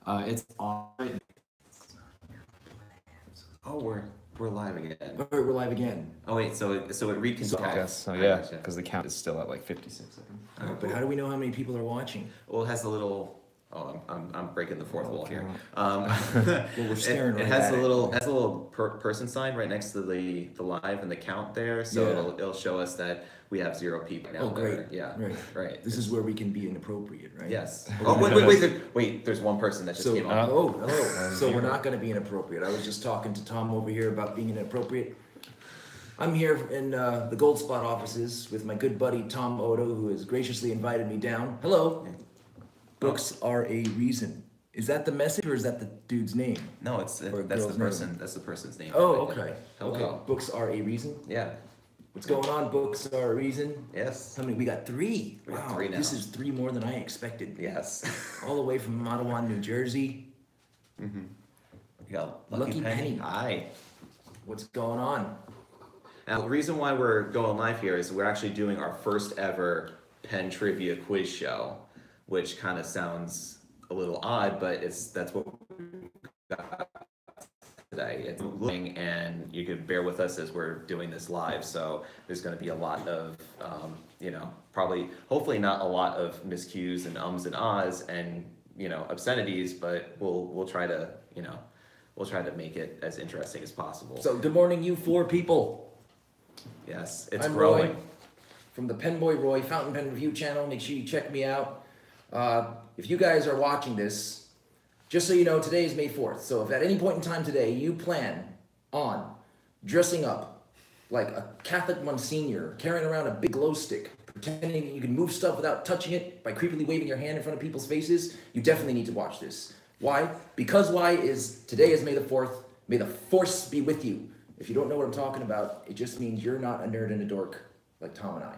It's on. Oh, we're live again. All right, we're live again. Oh wait, so it reconstructs. Yes, so yeah, because the count is still at like 56 seconds. But how do we know how many people are watching? Well, it has a little. Oh, I'm breaking the fourth wall here. Well, we're staring it has a little person sign right next to the live and the count there, so it'll show us that we have 0 people now. Oh, great. Yeah. Right. This is where we can be inappropriate, right? Yes. Oh, wait. There's one person that just came on. Oh, hello. So we're not going to be inappropriate. I was just talking to Tom over here about being inappropriate. I'm here in the Gold Spot offices with my good buddy Tom Odo, who has graciously invited me down. Hello. Books are a reason. Is that the message or is that the dude's name? No, that's the person. Name? That's the person's name. Oh, okay. Hello. Okay. Books are a reason. Yeah. What's going on? Books are a reason. Yes. I mean, we got 3. We got 3 now. This is 3 more than I expected. Yes. All the way from Ottawa, New Jersey. Mm-hmm. We got Lucky Penny. Hi. What's going on? Now, the reason why we're going live here is we're actually doing our first ever pen trivia quiz show, which kind of sounds a little odd, but that's what we got today. It's looking, and you could bear with us as we're doing this live. So there's going to be a lot of, hopefully not a lot of miscues and ums and ahs and obscenities, but we'll try to make it as interesting as possible. So good morning, you 4 people. Yes, it's I'm growing. Roy from the PenBoyRoy Fountain Pen Review channel. Make sure you check me out. If you guys are watching this, just so you know, today is May 4th. So if at any point in time today you plan on dressing up like a Catholic Monsignor, carrying around a big glow stick, pretending that you can move stuff without touching it by creepily waving your hand in front of people's faces, you definitely need to watch this. Why? Because today is May the 4th. May the force be with you. If you don't know what I'm talking about, it just means you're not a nerd and a dork like Tom and I.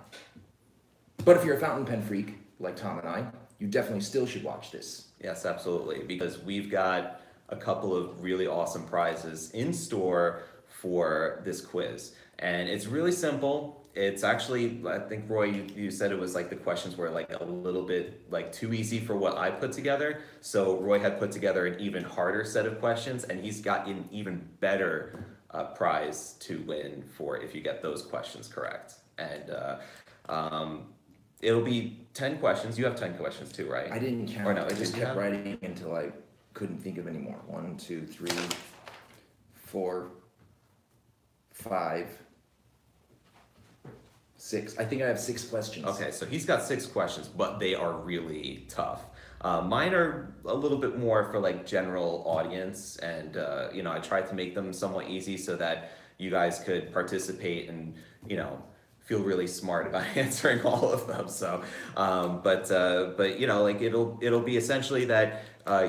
But if you're a fountain pen freak like Tom and I, you definitely still should watch this. Yes, absolutely, because we've got a couple of really awesome prizes in store for this quiz. And it's really simple. It's actually, I think, Roy, you said it was like the questions were like a little bit like too easy for what I put together. So Roy had put together an even harder set of questions, and he's got an even better prize to win for if you get those questions correct. And it'll be 10 questions. You have 10 questions too, right? I didn't count. Or no, I just kept writing until I couldn't think of any more. 1, 2, 3, 4, 5, 6. I think I have 6 questions. Okay, so he's got 6 questions, but they are really tough. Mine are a little bit more for like general audience, and I tried to make them somewhat easy so that you guys could participate and feel really smart about answering all of them. So, but it'll be essentially that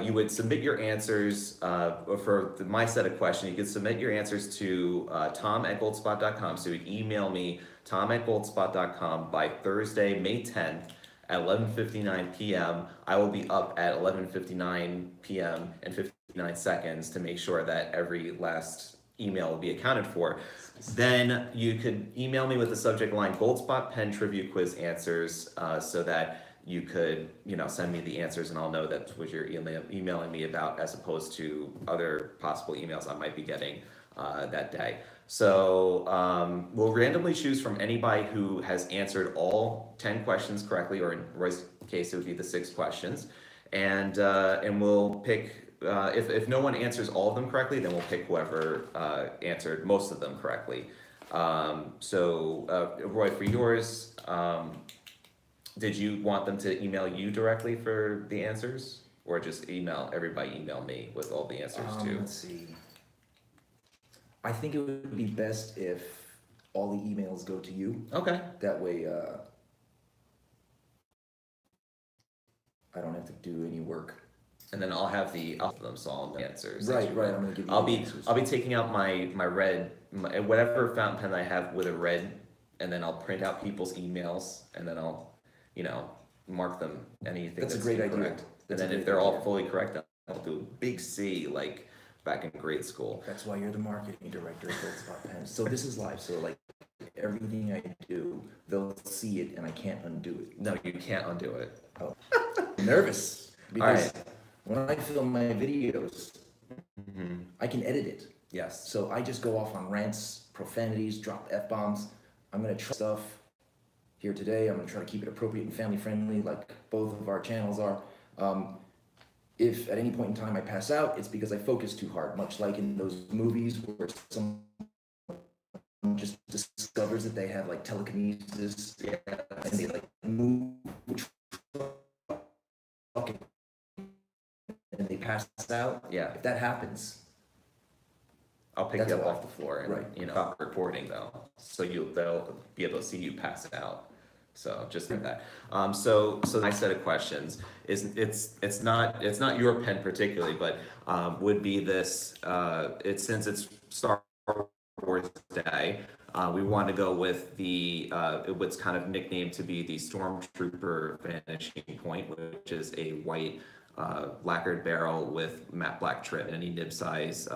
you would submit your answers for my set of questions. You could submit your answers to tom@goldspot.com. So you email me tom@goldspot.com by Thursday, May 10th. At 11:59 p.m. I will be up at 11:59 p.m. and 59 seconds to make sure that every last email will be accounted for. Then you could email me with the subject line Goldspot Pen Trivia Quiz Answers so that you could send me the answers and I'll know that's what you're emailing me about, as opposed to other possible emails I might be getting that day. So we'll randomly choose from anybody who has answered all 10 questions correctly, or in Roy's case, it would be the 6 questions. And we'll pick, if no one answers all of them correctly, then we'll pick whoever answered most of them correctly. Roy, for yours, did you want them to email you directly for the answers? Or just everybody email me with all the answers too? Let's see. I think it would be best if all the emails go to you. Okay. That way, I don't have to do any work. And then I'll have them, so I'll know the answers. Right. I'm gonna give you the answers. I'll be taking out my red, whatever fountain pen I have with a red, and then I'll print out people's emails, and then I'll, mark them anything that's a great incorrect. idea. And then if they're all fully correct, I'll do a big C, like back in grade school. That's why you're the marketing director of Goldspot Pens. So this is live. So like everything I do, they'll see it and I can't undo it. No, you can't undo it. Oh. nervous because right. when I film my videos, I can edit it. Yes. So I just go off on rants, profanities, drop F-bombs. I'm gonna try stuff here today. I'm gonna try to keep it appropriate and family friendly, like both of our channels are. If at any point in time I pass out, it's because I focus too hard, much like in those movies where someone just discovers that they have like telekinesis, and they like move and they pass out. Yeah. If that happens, I'll pick That's you up why. off the floor and, Right. stop recording though, so they'll be able to see you pass it out. So just like that. So my set of questions is it's not your pen particularly, but would be this. Since it's Star Wars Day, we want to go with the what's kind of nicknamed to be the Stormtrooper vanishing point, which is a white lacquered barrel with matte black trim and any nib size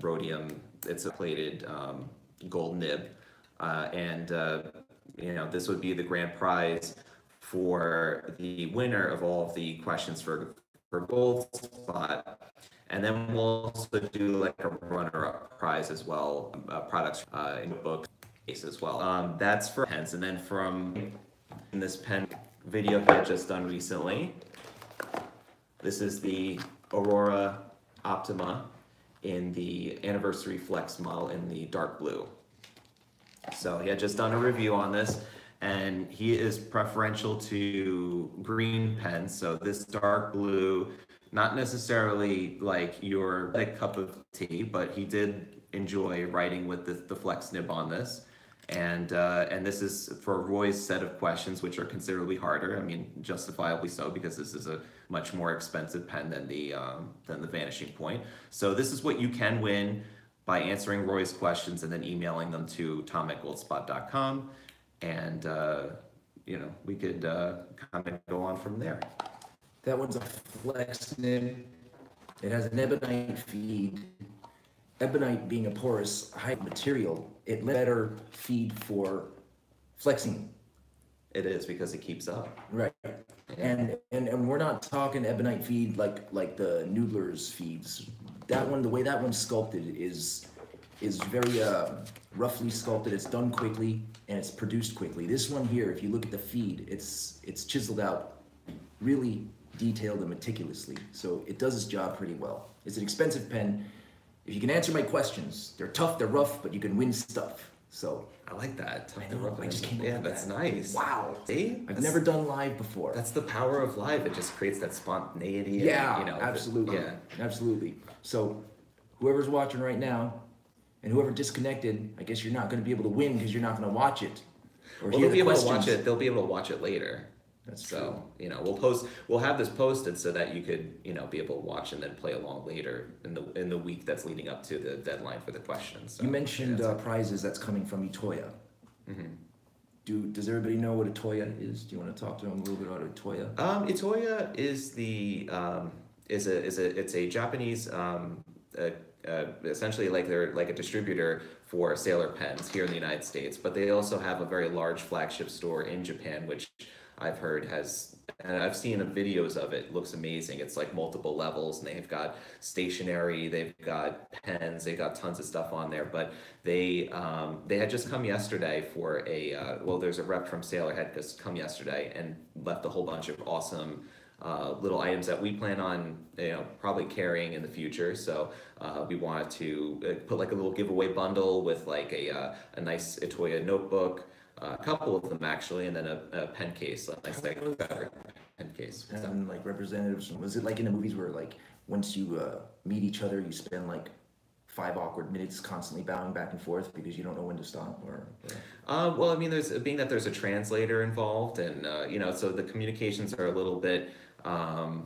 rhodium. It's a plated gold nib, and this would be the grand prize for the winner of all of the questions for gold spot. And then we'll also do like a runner-up prize as well, products in the book case as well. That's for pens. And then from this pen video that I just done recently, this is the Aurora Optima in the Anniversary Flex model in the dark blue. So he had just done a review on this, and he is preferential to green pens. So this dark blue, not necessarily like your cup of tea, but he did enjoy writing with the flex nib on this. And this is for Roy's set of questions, which are considerably harder. I mean, justifiably so, because this is a much more expensive pen than the Vanishing Point. So this is what you can win by answering Roy's questions and then emailing them to tom@goldspot.com, and we could kind of go on from there. that one's a flex nib. It has an ebonite feed. Ebonite being a porous, high material, it better feed for flexing. It is, because it keeps up. Right. And we're not talking ebonite feed like the Noodler's feeds. That one, the way that one's sculpted is very roughly sculpted. It's done quickly and it's produced quickly. This one here, if you look at the feed, it's chiseled out really detailed and meticulously. So it does its job pretty well. It's an expensive pen. If you can answer my questions, they're tough, they're rough, but you can win stuff. So I like that. I know, I just came up with that's that. nice. Wow. See? I've never done live before. That's the power of live. It just creates that spontaneity. Yeah, And, absolutely. Yeah. Absolutely. So whoever's watching right now and whoever disconnected, I guess you're not going to be able to win because you're not going to watch it. Or Well, hear they'll be the able to watch questions. it. They'll be able to watch it later. That's So, true. we'll have this posted so that you could, be able to watch and then play along later in the week that's leading up to the deadline for the questions. So, You mentioned yeah, prizes that's coming from Itoya. Does everybody know what Itoya is? Do you want to talk to them a little bit about Itoya? Itoya is it's a Japanese essentially like they're like a distributor for sailor pens here in the United States, but they also have a very large flagship store in Japan, which I've heard and I've seen videos of it. Looks amazing. It's like multiple levels, and they've got stationery, they've got pens, they've got tons of stuff on there. But they had just come yesterday for there's a rep from Sailor had just come yesterday and left a whole bunch of awesome little items that we plan on probably carrying in the future. So we wanted to put like a little giveaway bundle with like a nice Itoya notebook. A couple of them actually, and then a pen case, a nice like pen case. And like representatives, was it like in the movies where like once you meet each other, you spend like 5 awkward minutes constantly bowing back and forth because you don't know when to stop? Or well, I mean, there's a translator involved, and so the communications are a little bit, a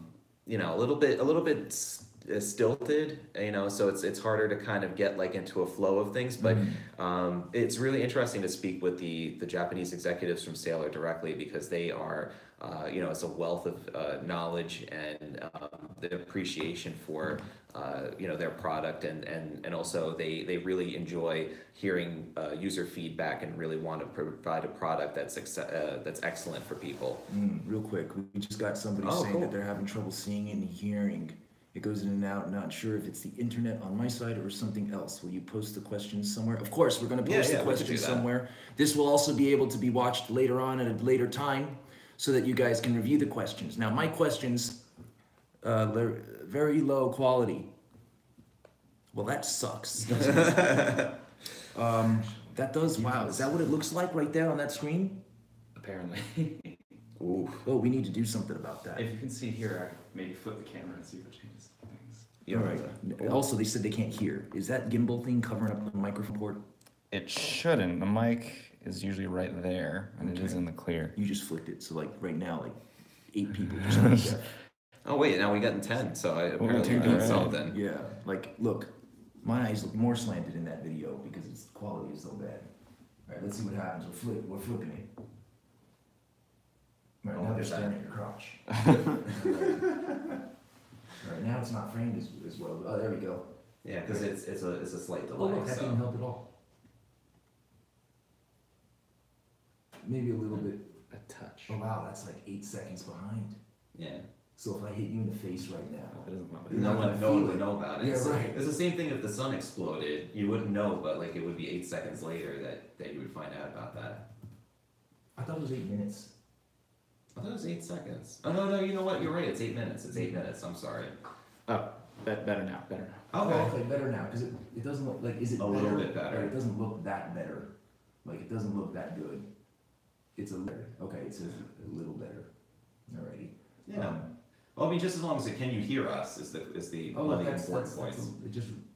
little bit stilted, you know, so it's harder to kind of get like into a flow of things. But it's really interesting to speak with the Japanese executives from Sailor directly, because they are, you know, it's a wealth of knowledge and the appreciation for you know, their product, and also they really enjoy hearing user feedback and really want to provide a product that's excellent for people. Real quick, we just got somebody saying that they're having trouble seeing and hearing. It goes in and out, not sure if it's the internet on my side or something else. Will you post the questions somewhere? Of course, we're going to post the questions somewhere. This will also be able to be watched later on at a later time so that you guys can review the questions. Now, my questions, very low quality. Well, that sucks. That does, wow. Is that what it looks like right there on that screen? Apparently. Ooh. Oh, we need to do something about that. If you can see here, I could maybe flip the camera and see if it changes things. All right. Also, they said they can't hear. Is that gimbal thing covering up the microphone port? It shouldn't. The mic is usually right there, and it is in the clear. You just flicked it, so like right now, like 8 people just heard that. Oh wait, now we got 10, so I apparently doing something. Yeah, like look, my eyes look more slanted in that video because its quality is so bad. All right, let's see what happens. We're flipping it. Right now they're staring at your crotch. Right now it's not framed as well. Oh, there we go. Yeah, because it's a slight delay. Oh look, that didn't help at all. Maybe a little bit. A touch. Oh wow, that's like 8 seconds behind. Yeah. So if I hit you in the face right now, no one would know about it. Yeah, right. It's the same thing if the sun exploded. You wouldn't know, but like it would be 8 seconds later that you would find out about that. I thought it was 8 minutes. I thought it was 8 seconds. Oh no, you know what? You're right. It's 8 minutes. It's 8 minutes. I'm sorry. Oh, better now. Okay, better now, because it doesn't look like, is it a little bit better? It doesn't look that better. Like it doesn't look that good. It's a little, okay, it says a little better. Alrighty. Yeah. Well, I mean, just as long as can you hear us is the one of the important points.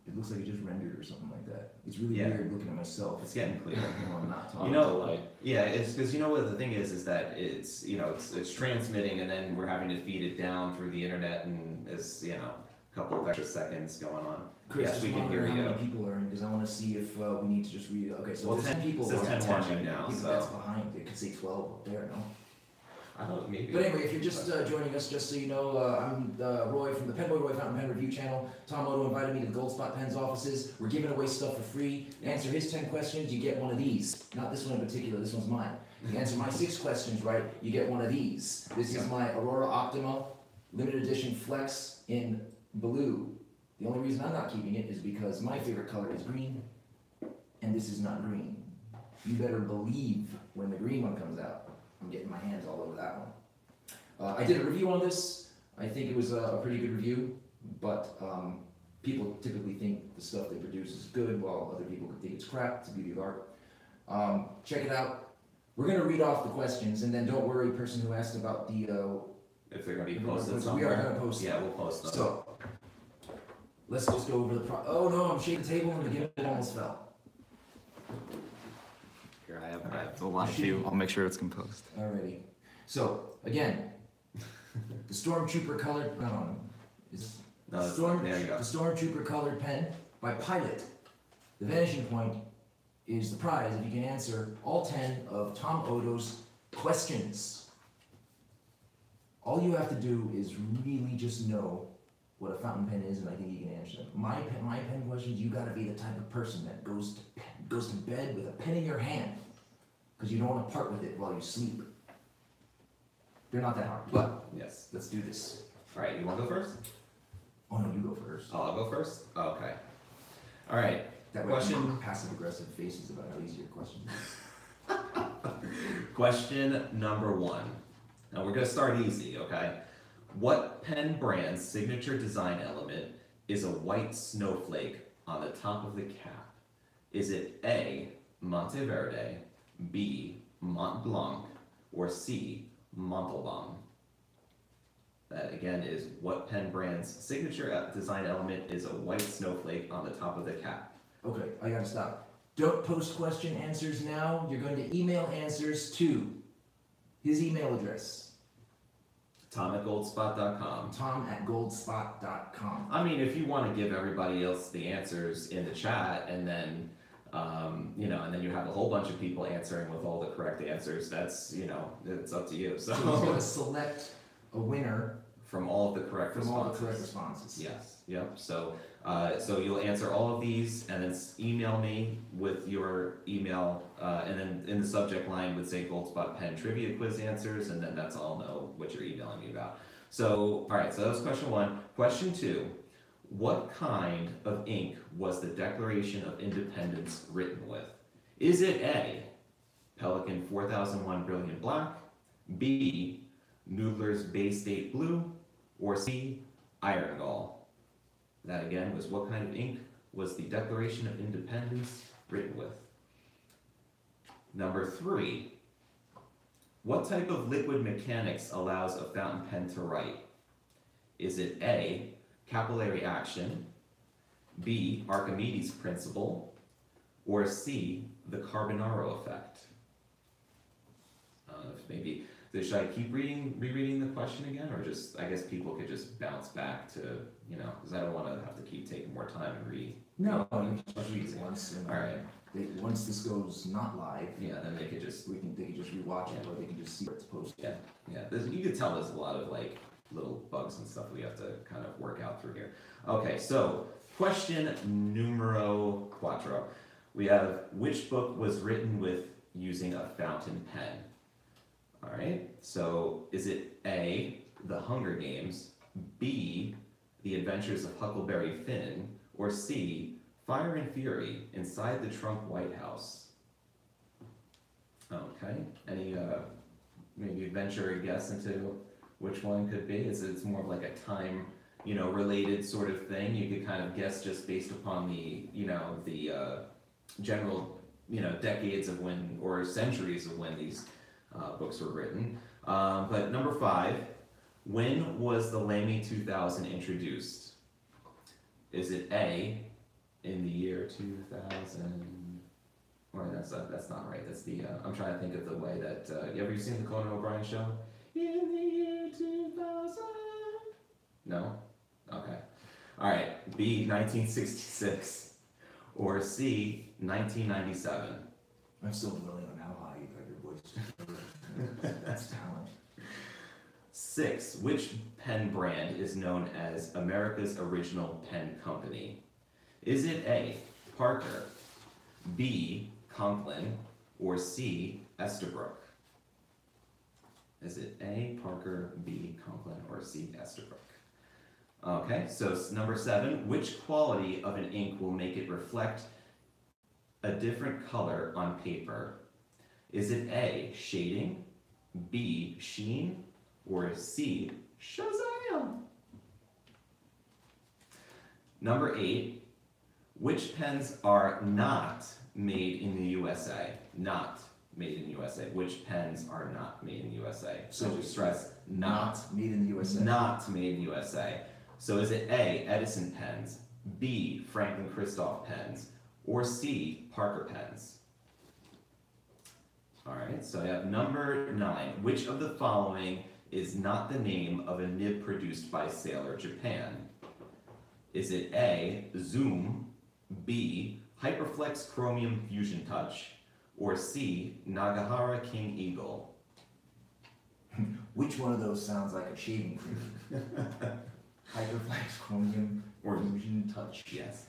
It looks like it just rendered or something like that. It's really weird looking at myself. It's getting clear. I'm not talking. You know, yeah, it's because you know what the thing is that it's, you know, it's transmitting and then we're having to feed it down through the internet, and it's, you know, a couple of extra seconds going on. Chris, yes, we can hear you. How many people are in? Because I want to see if we need to just read. Okay, so well, 10 people. It says 10 watching now. People so that's behind. It could say 12 up there. No. I don't know, maybe. But anyway, if you're just joining us, just so you know, I'm Roy from the PenBoyRoy Fountain Pen Review channel. Tom Odo invited me to the Gold Spot Pens offices. We're giving away stuff for free. Answer his 10 questions, you get one of these. Not this one in particular, this one's mine. You answer my 6 questions right, you get one of these. This is my Aurora Optima limited edition Flex in blue. The only reason I'm not keeping it is because my favorite color is green, and this is not green. You better believe when the green one comes out, I'm getting my hands all over that one. I did a review on this. I think it was a pretty good review, but people typically think the stuff they produce is good, while other people think it's crap. It's the beauty of art. Check it out. We're going to read off the questions, and then don't worry, person who asked about the... if they're going to be posted somewhere. We are going to post them. Yeah, we'll post them. So, let's just go over the... Oh no, I'm shaking the table and the gimmick almost fell. Here I have the live view. I'll make sure it's composed. Alrighty. So, again, the Stormtrooper colored... the Stormtrooper colored pen by Pilot. The vanishing point is the prize if you can answer all 10 of Tom Odo's questions. All you have to do is really just know what a fountain pen is, and I think you can answer them. My pen questions, you gotta be the type of person that goes to bed with a pen in your hand, because you don't want to part with it while you sleep. They're not that hard, but yes, let's do this. All right, you want to go first? Oh no, you go first. Oh, I'll go first? Oh, okay. All right. That way question. Passive-aggressive faces about how easy your question is. Question number 1. Now we're gonna start easy, okay? What pen brand's signature design element is a white snowflake on the top of the cap? Is it A, Monteverde, B, Mont Blanc, or C, Montalban? That again is what pen brand's signature design element is a white snowflake on the top of the cap? Okay, I gotta stop. Don't post question answers now. You're going to email answers to his email address. Tom@goldspot.com. Tom@goldspot.com. I mean, if you want to give everybody else the answers in the chat, and then and then you have a whole bunch of people answering with all the correct answers, that's it's up to you. So he's going to select a winner from all of the correct from responses. all the correct responses. Yes. Yep. So you'll answer all of these, and then email me with your email, and then in the subject line would say Goldspot Pen Trivia Quiz Answers, and then that's all I'll know what you're emailing me about. So, all right. So that was question 1. Question 2. What kind of ink was the Declaration of Independence written with? Is it A, Pelikan 4001 Brilliant Black, B, Noodler's Bay State Blue, or C, Iron Gall? That again was what kind of ink was the Declaration of Independence written with? Number 3, what type of liquid mechanics allows a fountain pen to write? Is it A, capillary action, B, Archimedes' principle, or C, the Carbonaro effect? Maybe should I keep rereading the question again, or just I guess people could just bounce back to because I don't want to have to keep taking more time and read. No, you just read it once. All right. Once this goes not live, Yeah, then they could just they can just rewatch it, or they can just see where it's posted. yeah. You could tell there's a lot of like little bugs and stuff we have to kind of work out through here. Okay, so question numero 4. We have, which book was written with using a fountain pen? All right, so is it A, The Hunger Games, B, The Adventures of Huckleberry Finn, or C, Fire and Fury Inside the Trump White House? Okay, any maybe venture a guess into which one could be? It's more of like a time, related sort of thing. You could kind of guess just based upon the, the general, decades of when, or centuries of when these books were written. But number 5, when was the Lamy 2000 introduced? Is it A, in the year 2000? Or that's not right. That's the, I'm trying to think of the way that, you ever seen the Conan O'Brien show? In the year 2000? No? Okay. All right, B, 1966, or C, 1997. I'm still dwelling on how high you got your voice. That's talent. 6, which pen brand is known as America's Original Pen Company? Is it A, Parker, B, Conklin, or C, Estabrook? Is it A, Parker, B, Conklin, or C, Estabrook? Okay, so number 7, which quality of an ink will make it reflect a different color on paper? Is it A, shading, B, sheen, or C, Shazam? Number 8, which pens are not made in the USA? Not made in the USA. Which pens are not made in the USA? So just stress not made in the USA. Not made in the USA. So is it A, Edison pens, B, Franklin Christoph pens, or C, Parker pens? All right, so I have number 9. Which of the following is not the name of a nib produced by Sailor Japan? Is it A, Zoom, B, Hyperflex Chromium Fusion Touch, or C, Nagahara King Eagle? Which one of those sounds like a shaving cream? Hyperflex Chromium or Fusion Touch? Yes.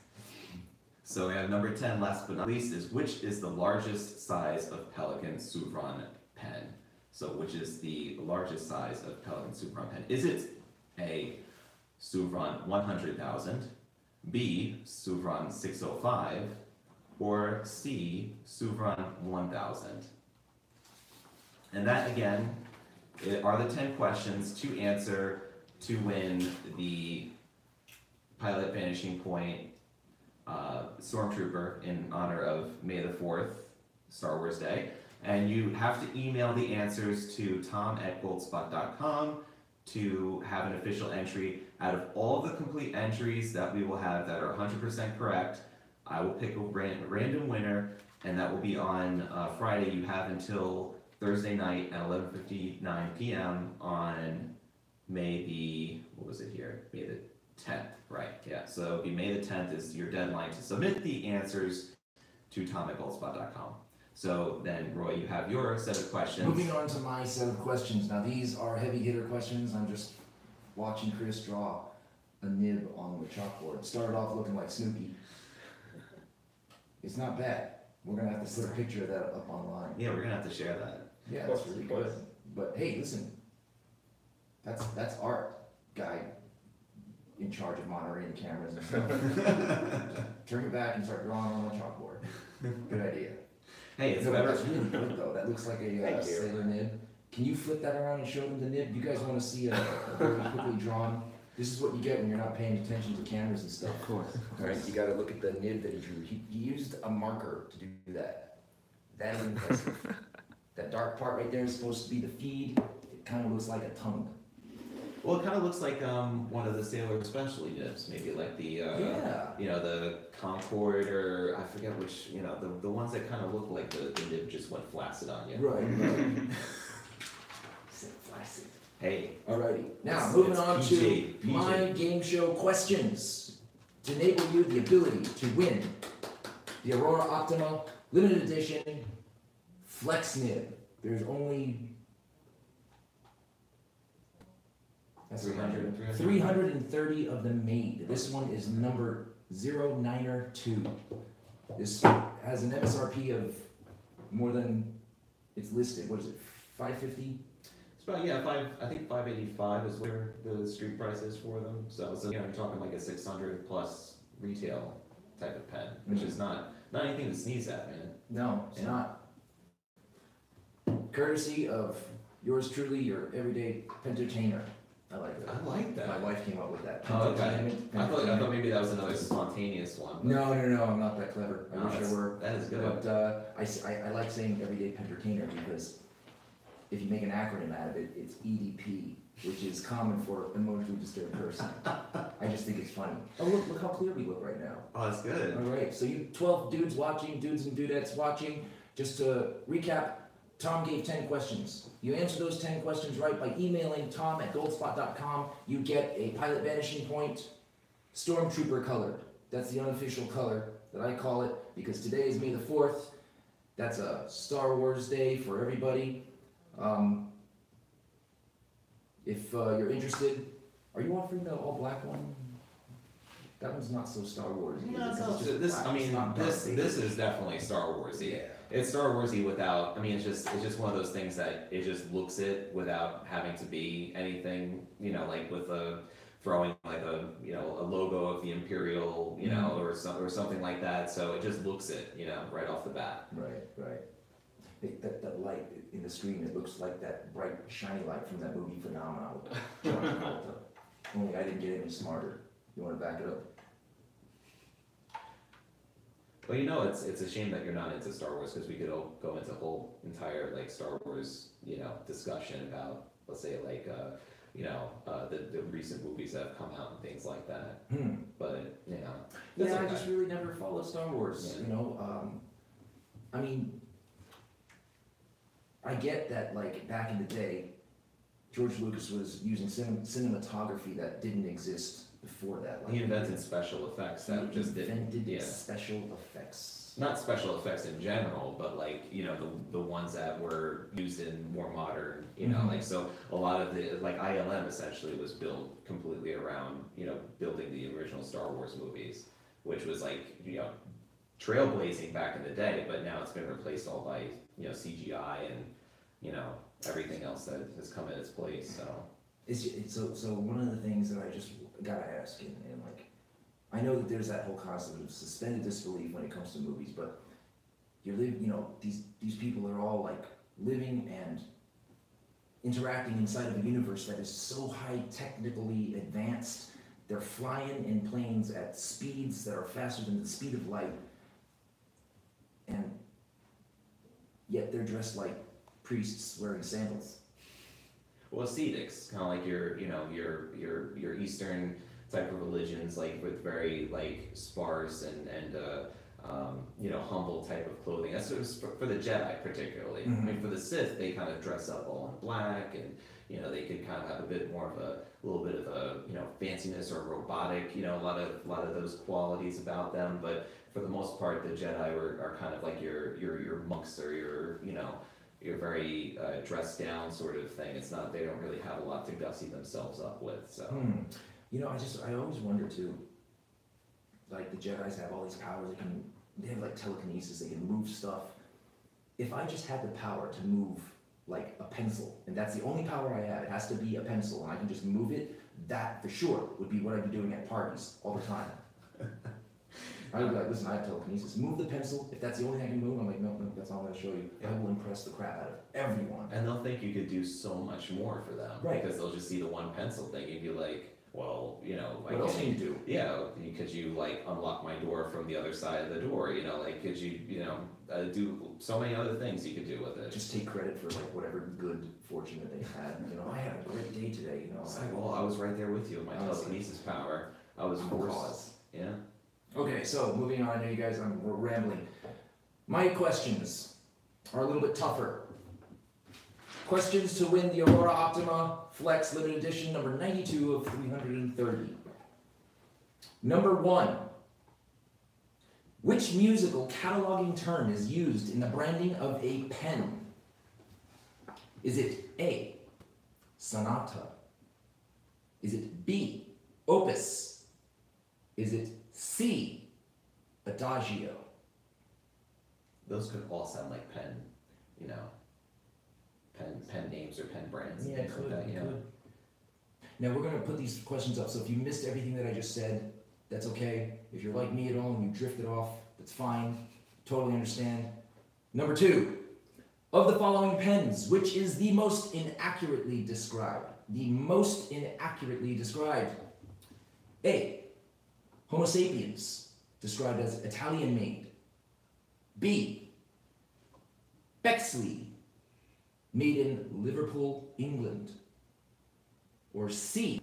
So we have number 10, last but not least, is which is the largest size of Pelikan Souverain pen? So which is the largest size of Pelikan Souverain pen? Is it A, Souverain 100,000, B, Souverain 605, or C, Souverain 1000? And that again are the 10 questions to answer to win the Pilot Vanishing Point Stormtrooper in honor of May the 4th, Star Wars Day. And you have to email the answers to tom@goldspot.com to have an official entry. Out of all the complete entries that we will have that are 100% correct, I will pick a random winner, and that will be on Friday. You have until Thursday night at 11:59 p.m. on May the, what was it here? May the 10th, right? Yeah. So it'll be May the 10th is your deadline to submit the answers to tom@goldspot.com. So then, Roy, you have your set of questions. Moving on to my set of questions. Now these are heavy hitter questions. I'm just watching Chris draw a nib on the chalkboard. It started off looking like Snoopy. It's not bad. We're gonna have to put a picture of that up online. Yeah, we're gonna have to share that. Yeah, that's really good. But hey, listen, that's art, guy in charge of monitoring the cameras and stuff. Turn it back and start drawing on the chalkboard. Good idea. Hey, it's No, better. that's really good though. That looks like a sailor nib. Can you flip that around and show them the nib? You guys want to see a very quickly drawn? This is what you get when you're not paying attention to cameras and stuff. Of course. Right? You got to look at the nib that he drew. He used a marker to do that. That is impressive. That dark part right there is supposed to be the feed. It kind of looks like a tongue. Well, it kind of looks like one of the Sailor specialty nibs, maybe like the you know, the Concord, or I forget which, you know, the ones that kind of look like the nib just went flaccid on you. Right. Right. Flaccid. Hey. Alrighty. Now It's- moving it's on PG, to my game show questions to enable you the ability to win the Aurora Optima limited edition Flex Nib. There's only 330 of them made. This one is number 092. This has an MSRP of more than it's listed. What is it? 550? It's about, yeah, I think 585 is where the street price is for them. So you know, you're talking like a 600 plus retail type of pen, which is not anything to sneeze at, man. No, it's not. Courtesy of yours truly, your everyday entertainer. I like that. I like that. My wife came up with that. Oh, okay. Pentertainment. I thought maybe that was another spontaneous one. but- No, I'm not that clever. I No, wish I were. That is good. But I like saying everyday entertainer because if you make an acronym out of it, it's EDP, which is common for emotionally disturbed person. I just think it's funny. Oh, look how clear we look right now. Oh, that's good. All right, so you 12 dudes watching, dudes and dudettes watching, just to recap, Tom gave 10 questions. You answer those 10 questions right by emailing tom@goldspot.com. You get a Pilot Vanishing Point Stormtrooper color. That's the unofficial color that I call it because today is May the 4th. That's a Star Wars day for everybody. If you're interested, are you offering the all black one? That one's not so Star Wars. No, it's not. This is definitely Star Warsy. Yeah. It's Star Warsy without. I mean, it's just one of those things that it just looks it without having to be anything. You know, like with throwing like a logo of the Imperial, or something like that. So it just looks it, right off the bat. Right. That light in the screen, it looks like that bright, shiny light from that movie Phenomenon with John Travolta. Only I didn't get any smarter. You want to back it up? Well, it's a shame that you're not into Star Wars because we could all go into a whole entire like Star Wars, discussion about, let's say like, the recent movies that have come out and things like that. But that's Yeah, okay. I just really never followed Star Wars. Yeah. I mean, I get that like back in the day, George Lucas was using cinematography that didn't exist before that. Like, He invented special effects he that just didn't. invented Yeah. special effects. Not special effects in general, but like, the ones that were used in more modern, Mhm. like, so a lot of the, like ILM essentially was built completely around, building the original Star Wars movies, which was like, trailblazing back in the day, but now it's been replaced all by, CGI and, everything else that has come in its place, so. It's so one of the things that I just gotta ask, and like, I know that there's that whole concept of suspended disbelief when it comes to movies, but these people are all like living and interacting inside of a universe that is so high technically advanced. They're flying in planes at speeds that are faster than the speed of light, and yet they're dressed like priests wearing sandals. Well, Ascetics, kind of like your Eastern type of religions, like with very like sparse and you know, humble type of clothing. That's sort of for the Jedi particularly. Mm-hmm. I mean, for the Sith, they kind of dress up all in black, and you know, they could kind of have a bit more of a little bit of a, you know, fanciness or robotic, you know, a lot of those qualities about them. But for the most part, the Jedi are kind of like your monks, or your very dressed down sort of thing. It's not, they don't really have a lot to gussy themselves up with. So you know, I always wonder too, like the Jedis have all these powers, they have like telekinesis, they can move stuff. If I just had the power to move like a pencil, and that's the only power I have, it has to be a pencil, and I can just move it, that for sure would be what I'd be doing at parties all the time. I would be like, listen, I have telekinesis. Move the pencil. If that's the only thing I can move, I'm like, no, that's all I'm going to show you. Yeah. I will impress the crap out of everyone. and they'll think you could do so much more for them, Right. because they'll just see the one pencil thing and be like, well, you know, What else can you do? Yeah, could you like unlock my door from the other side of the door? You know, like could you, you know, do so many other things you could do with it. Just take credit for like whatever good fortune that they had. You know, I had a great day today. You know, It's like, well, I was right there with you with my telekinesis power. I was forced. cause. Yeah. Okay, so moving on. I know you guys, we're rambling. My questions are a little bit tougher. Questions to win the Aurora Optima Flex Limited Edition number 92 of 330. Number 1. Which musical cataloging term is used in the branding of a pen? Is it A, sonata? Is it B, opus? Is it C, adagio? Those could all sound like pen, you know, pen names or pen brands. Yeah, and it things could, like that, it you know. could. Now we're going to put these questions up, so if you missed everything that I just said, that's okay. If you're like me at all and you drifted off, that's fine. Totally understand. Number 2, of the following pens, which is the most inaccurately described? The most inaccurately described. A, Homo sapiens, described as Italian-made. B, Bexley, made in Liverpool, England. Or C,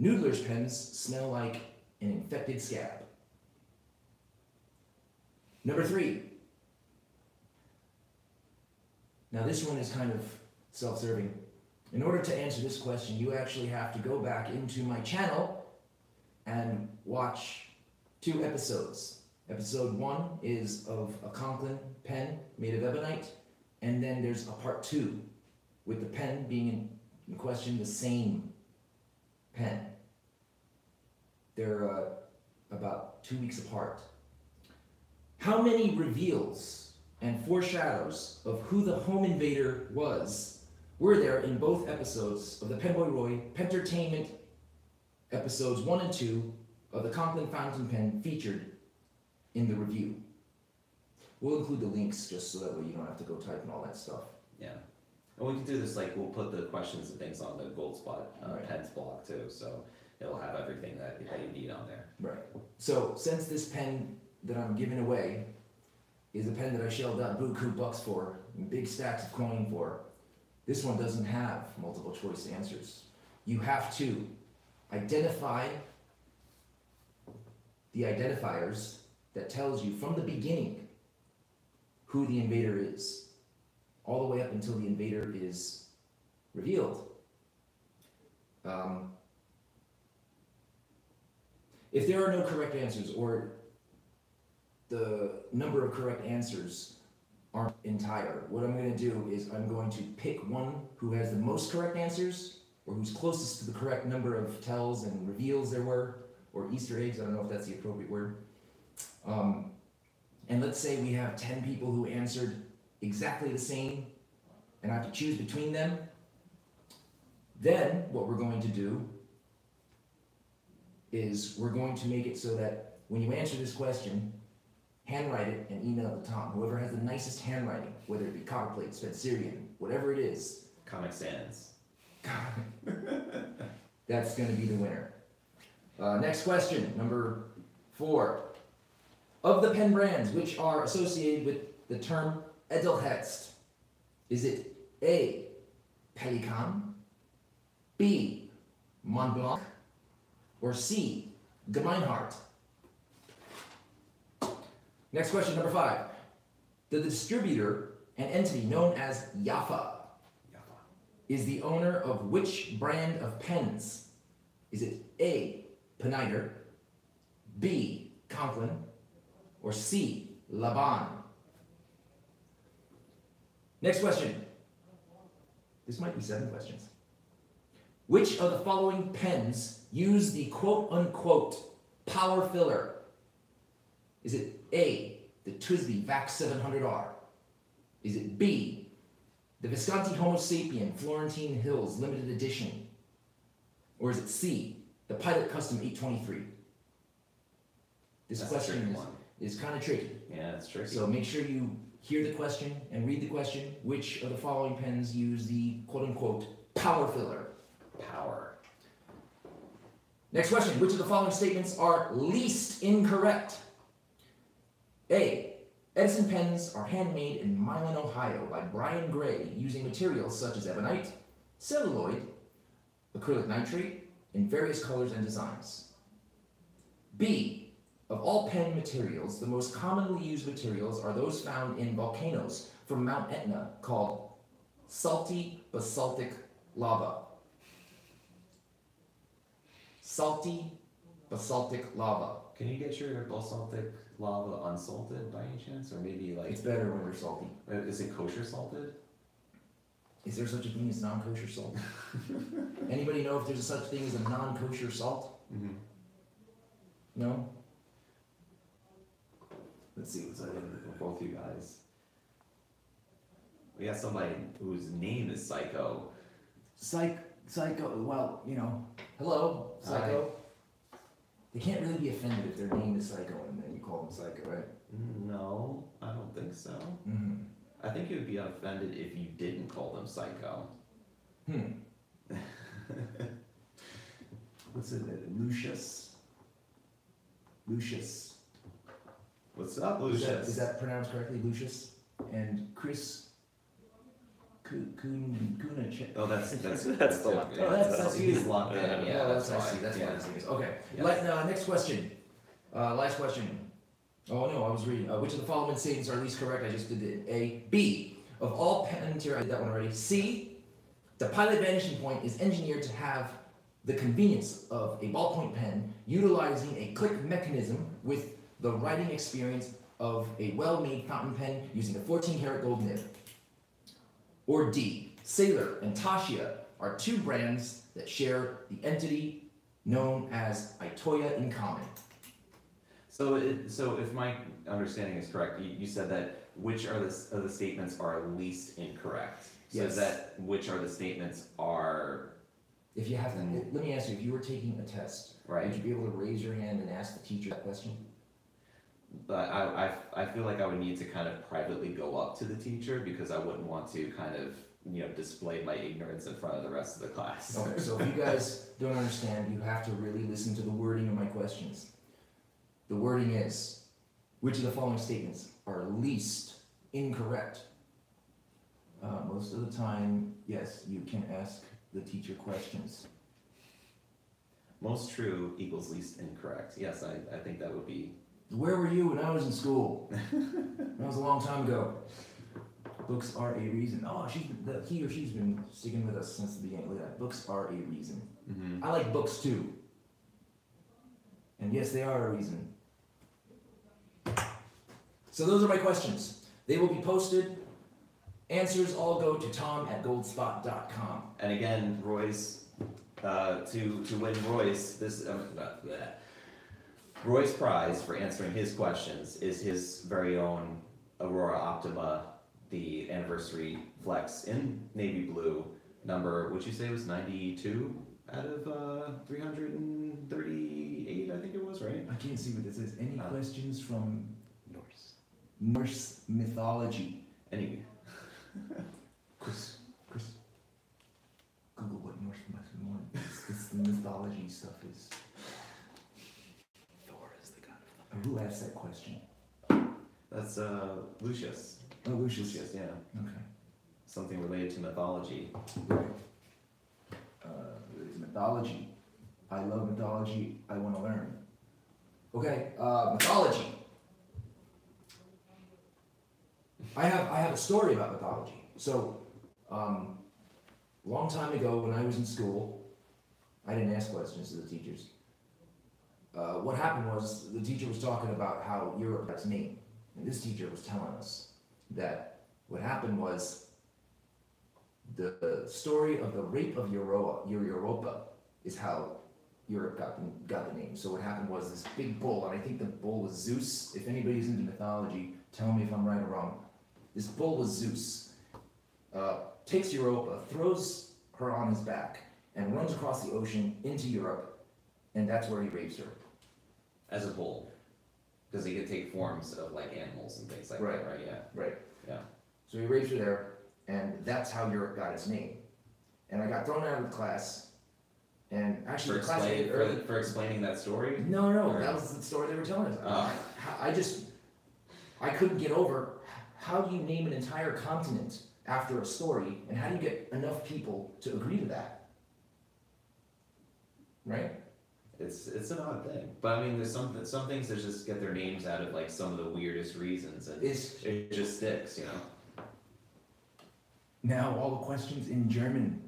Noodler's pens smell like an infected scab. Number 3. Now this one is kind of self-serving. In order to answer this question, you actually have to go back into my channel and watch 2 episodes. Episode 1 is of a Conklin pen made of ebonite, and then there's a part 2 with the pen being in question the same pen. They're about 2 weeks apart. How many reveals and foreshadows of who the home invader was were there in both episodes of the PenBoyRoy Pentertainment episodes 1 and 2 of the Conklin fountain pen featured in the review? We'll include the links just so that way you don't have to go type and all that stuff. Yeah. And we can do this, like, we'll put the questions and things on the Gold Spot Right. pens blog too, so it'll have everything that you need on there. Right. So since this pen that I'm giving away is a pen that I shelled out buku bucks for, and big stacks of coin for, this one doesn't have multiple choice answers. You have to identify the identifiers that tells you from the beginning who the invader is, all the way up until the invader is revealed. If there are no correct answers, or the number of correct answers aren't entire, what I'm going to do is I'm going to pick one who has the most correct answers, or who's closest to the correct number of tells and reveals there were, or Easter eggs, I don't know if that's the appropriate word. And let's say we have 10 people who answered exactly the same, and I have to choose between them. Then what we're going to do is we're going to make it so that when you answer this question, handwrite it and email it to Tom. Whoever has the nicest handwriting, whether it be copperplate, Spencerian, whatever it is, Comic Sans. that's going to be the winner. Next question, number 4. Of the pen brands which are associated with the term Edelhetzt, is it A, Pelikan, B, Montblanc, or C, Gemeinhart? Next question, number 5. The distributor, an entity known as Yafa, is the owner of which brand of pens? Is it A, Peniter, B, Conklin, or C, Laban? Next question. This might be 7 questions. Which of the following pens use the quote-unquote power filler? Is it A, the TWSBI VAX 700R? Is it B, the Visconti Homo Sapien Florentine Hills Limited Edition? Or is it C, the Pilot Custom 823? This That's question is kind of tricky. Yeah, it's tricky. So make sure you hear the question and read the question. Which of the following pens use the quote-unquote power filler? Power. Next question. Which of the following statements are least incorrect? A, Edison pens are handmade in Milan, Ohio by Brian Gray using materials such as ebonite, celluloid, acrylic nitrate, in various colors and designs. B, of all pen materials, the most commonly used materials are those found in volcanoes from Mount Etna called salty basaltic lava. Salty basaltic lava. Can you get your basaltic lava unsalted by any chance? Or maybe like... It's better when they're salty. Is it kosher salted? Is there such a thing as non-kosher salt? Anybody know if there's such thing as a non-kosher salt? Mm-hmm. No? Let's see what's with both you guys. We got somebody whose name is Psycho. Psycho, well, you know, hello, Psycho. They can't really be offended if their name is Psycho and then you call them Psycho, right? No, I don't think so. Mm-hmm. I think you would be offended if you didn't call them Psycho. What's it? Lucius. What's up, Lucius? Is that pronounced correctly, Lucius? And Chris Kunacek. Oh, that's the left. Oh, that's he's you. locked in. Yeah, oh, that's I why. see. That's why Yeah. this thing is. Okay. Yes. Next question. Last question. Oh no, I was reading. Which of the following statements are least correct? I just did it. A. B. Of all pen material, I did that one already. C. The Pilot Vanishing Point is engineered to have the convenience of a ballpoint pen, utilizing a click mechanism with the writing experience of a well-made fountain pen using a 14-karat gold nib. Or D. Sailor and Tasha are 2 brands that share the entity known as Itoya in common. So if my understanding is correct, you said that which of the statements are least incorrect. So Yes. is that which are the statements are If you have to, let me ask you, if you were taking a test, right? would you be able to raise your hand and ask the teacher that question? But I feel like I would need to kind of privately go up to the teacher because I wouldn't want to kind of, you know, display my ignorance in front of the rest of the class. Okay, so if you guys don't understand, you have to really listen to the wording of my questions. The wording is, which of the following statements are least incorrect? Most of the time, yes, you can ask the teacher questions. Most true equals least incorrect. Yes, I think that would be. Where were you when I was in school? That was a long time ago. Books are a reason. Oh, he or she's been sticking with us since the beginning. Look at that. Books are a reason. Mm-hmm. I like books too. And yes, they are a reason. So those are my questions. They will be posted. Answers all go to tom@goldspot.com. And again, Roy's to win Roy's Roy's prize for answering his questions is his very own Aurora Optima, the anniversary flex in navy blue. Number, would you say was 92 out of 338? I think it was, right? I can't see what this is. Any questions from Norse mythology? Any. Chris, Google what Norse mythology stuff is. Thor is the god of Who asked that question? That's Lucius. Oh, Lucius. Lucius, yeah. Okay. Something related to mythology. Right. It's mythology. I love mythology. I want to learn. Okay, mythology. I have a story about mythology. So, long time ago when I was in school, I didn't ask questions to the teachers. What happened was the teacher was talking about how Europe got its name. And this teacher was telling us that what happened was the story of the rape of Europa is how Europe got the name. So what happened was this big bull, and I think the bull was Zeus. If anybody's into mythology, tell me if I'm right or wrong. This bull was Zeus. Takes Europa, throws her on his back, and runs across the ocean into Europe, and that's where he rapes her. As a bull, because he could take forms of like animals and things like Right. that, right? Yeah. Right. Yeah. So he rapes her there, and that's how Europe got its name. And I got thrown out of the class, and actually the class ended early. For explaining that story? No, Or- that was the story they were telling us. Oh. I couldn't get over, how do you name an entire continent after a story, and how do you get enough people to agree to that? Right? It's an odd thing, but I mean, there's some things that just get their names out of like some of the weirdest reasons, and it just sticks, you know. Now all the questions in German.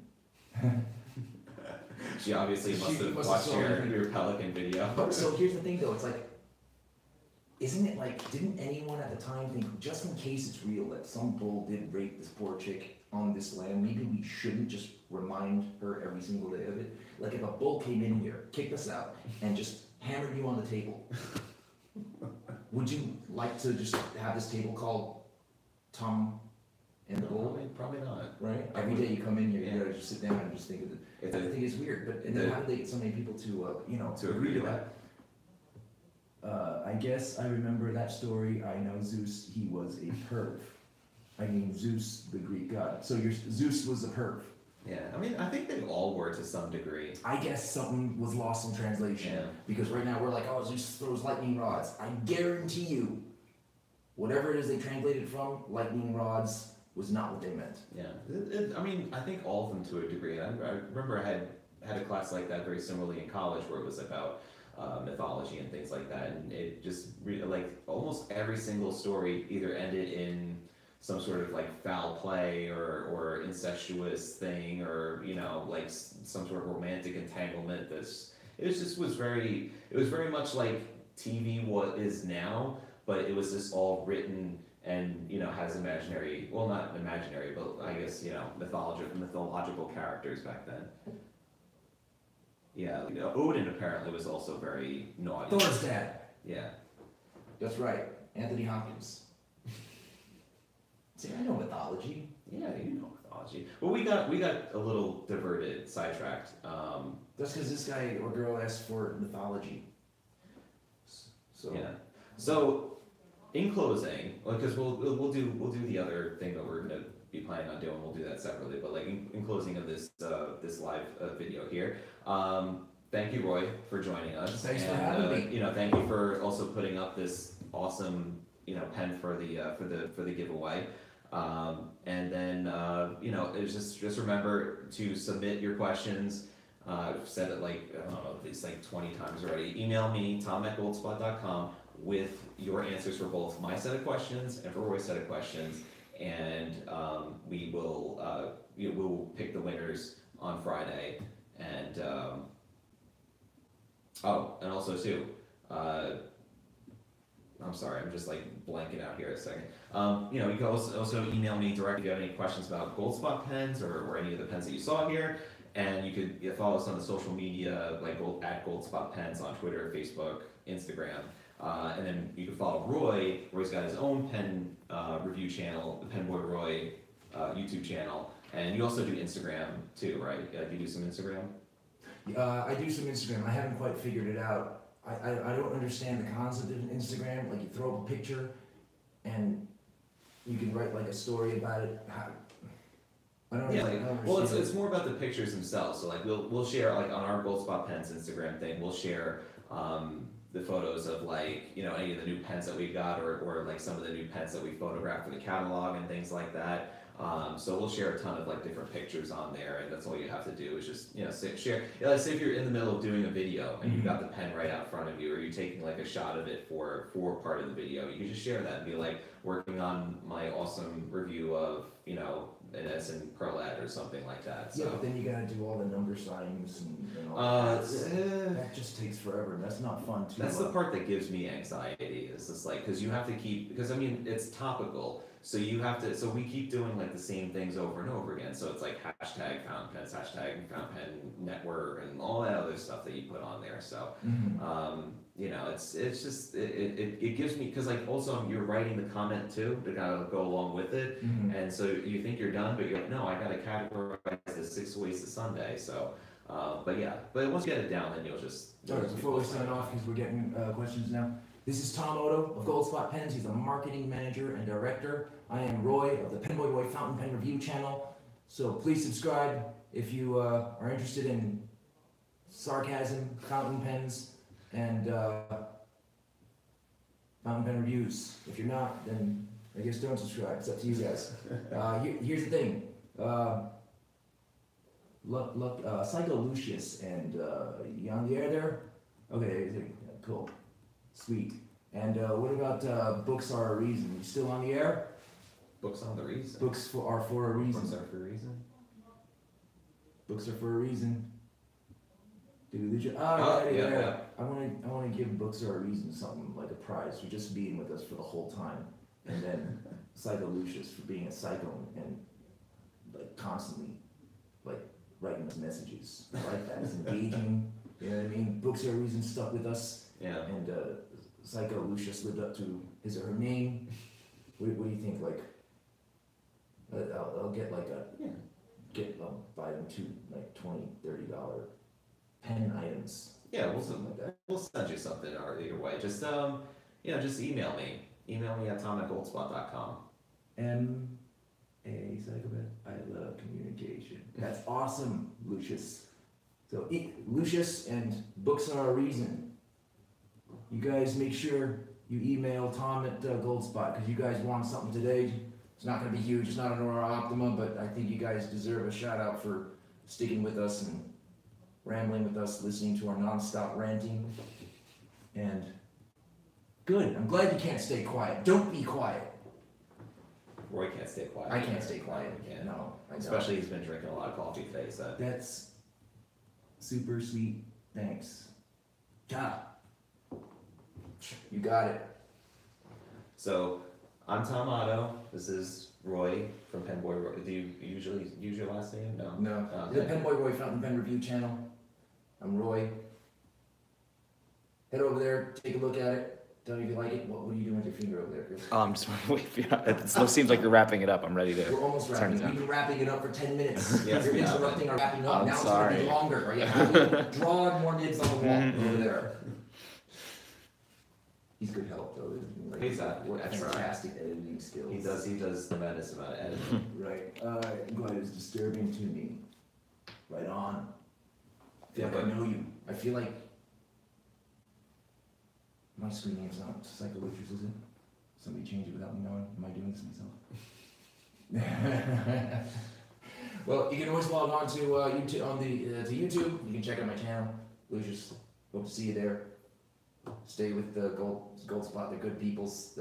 She obviously She must have must watched have your Pelican video. But so here's the thing though, it's like, isn't it like, didn't anyone at the time think, just in case it's real, that some bull did rape this poor chick on this land, maybe we shouldn't just remind her every single day of it? Like if a bull came in here, kicked us out, and just hammered you on the table, would you like to just have this table called Tom and the Bull? Probably not. Right? Every day you come in here, Yeah. you gotta just sit down and just think of it. It's I think it's weird, but and then how did they get so many people to to agree to that. I guess I remember that story. I know Zeus, he was a perv. I mean, Zeus, the Greek god. So Zeus was a perv. Yeah, I mean, I think they all were to some degree. I guess something was lost in translation. Yeah. Because right now we're like, oh, Zeus throws lightning rods. I guarantee you, whatever it is they translated from, lightning rods was not what they meant. Yeah, I mean, I think all of them to a degree. I remember I had a class like that very similarly in college where it was about mythology and things like that, and it just like almost every single story either ended in some sort of like foul play or incestuous thing, or you know, like some sort of romantic entanglement. It was very much like TV what is now, but it was just all written and you know has imaginary, well not imaginary, but I guess you know mythological characters back then. Yeah, you know, Odin apparently was also very naughty. Thor's dad. Yeah. That's right, Anthony Hopkins. See, I know mythology. Yeah, you know mythology. Well, we got a little diverted, sidetracked. That's because this guy or girl asked for mythology. So Yeah. So, in closing, because we'll do the other thing that we're gonna be planning on doing. We'll do that separately. But like in closing of this this live video here, thank you, Roy, for joining us. Thanks for having me. You know, thank you for also putting up this awesome pen for the giveaway. And then you know, it's just remember to submit your questions. I've said it like, I don't know, it's like 20 times already. Email me, tom@goldspot.com, with your answers for both my set of questions and for Roy's set of questions. And we will pick the winners on Friday. And oh, and also too, I'm sorry, I'm just like blanking out here a second. You know, you can also email me directly if you have any questions about Goldspot pens or any of the pens that you saw here. And you could follow us on the social media, like at Goldspot Pens on Twitter, Facebook, Instagram. And then you can follow Roy. Roy's got his own pen review channel, the PenBoyRoy YouTube channel. And you also do Instagram too, right? Do you do some Instagram? I do some Instagram. I haven't quite figured it out. I don't understand the concept of Instagram. Like you throw up a picture and you can write like a story about it. I don't know. Like, well, it's more about the pictures themselves. So like we'll share like on our Goldspot Pens Instagram thing, we'll share the photos of like, you know, any of the new pens that we got or like some of the new pens that we photographed for the catalog and things like that. So we'll share a ton of like different pictures on there, and that's all you have to do is just share. Let's say if you're in the middle of doing a video and you've got the pen right out in front of you, or you're taking like a shot of it for part of the video, you can just share that and be like working on my awesome review of an Edison Perlette or something like that. So. Yeah, but then you gotta do all the number signs and all that. That just takes forever, and that's not fun too. That's the part that gives me anxiety. Is just like because you have to keep because I mean it's topical, so you have to. So we keep doing like the same things over and over again. So it's like hashtag fountain pens, hashtag fountain pen network, and all that other stuff that you put on there. So. It's just it gives me because like also you're writing the comment too to kind of go along with it, and so you think you're done, but you're like, no, I gotta categorize the 6 ways to Sunday. So, but once you get it down, then you'll just. All right, before we sign off, because we're getting questions now. This is Tom Odo of Goldspot Pens. He's a marketing manager and director. I am Roy of the PenBoyRoy Fountain Pen Review channel. So please subscribe if you are interested in sarcasm, fountain pens, and fountain pen reviews. If you're not, then I guess don't subscribe. It's up to you guys. Here's the thing. Psycho Lucius and you on the air there? Okay, cool, sweet. And what about Books Are a Reason? You still on the air? Books on the reason. Books are for a reason. Books are for a reason. Books are for a reason. Yeah. I want to give Books Are a Reason something like a prize for just being with us for the whole time, and then Psycho Lucius for being a psycho and like constantly like writing us messages. I like that. It's engaging. You know what I mean? Books Are a Reason stuck with us. Yeah. And Psycho Lucius lived up to his or her name. What do you think? Like, I'll get like I'll buy them two like $20-$30 pen items. Yeah, we'll something like that. We'll send you something either way. Just just email me. Email me at tom@goldspot.com. A psychopath. I love communication. That's awesome, Lucius. So Lucius and Books Are a Reason. You guys make sure you email Tom at Goldspot because you guys want something today. It's not going to be huge. It's not an Aurora Optima, but I think you guys deserve a shout out for sticking with us and rambling with us, listening to our non-stop ranting. And good. I'm glad you can't stay quiet. Don't be quiet. Roy can't stay quiet. I can't stay quiet. No, I don't. Especially he's been drinking a lot of coffee today. So that's super sweet. Thanks. God. You got it. So I'm Tom Otto. This is Roy from PenBoyRoy. Do you usually use your last name? No. No. Okay. The PenBoyRoy Fountain Pen Review channel. I'm Roy. Head over there, take a look at it. Tell me if you like it. What are you doing with your finger over there, Chris? I'm just waiting. It still seems like you're wrapping it up. I'm ready to. We're almost wrapping. We've been wrapping it up for 10 minutes. Yes, You're we have. interrupting our wrapping up. I'm Now sorry. it's going to be longer. Are you happy? Draw more nibs on the wall over there. He's good help though. Like, He's fantastic editing skills. He does tremendous amount of editing. Right. I'm glad it's disturbing to me. Right on. I feel Yeah, like I but- know you. I feel like my screen name's not Psycho Lucius, is it? Somebody change it without me knowing. Am I doing this myself? Well, you can always log on to YouTube to YouTube. You can check out my channel, Lucius. Hope to see you there. Stay with the Goldspot, the good peoples.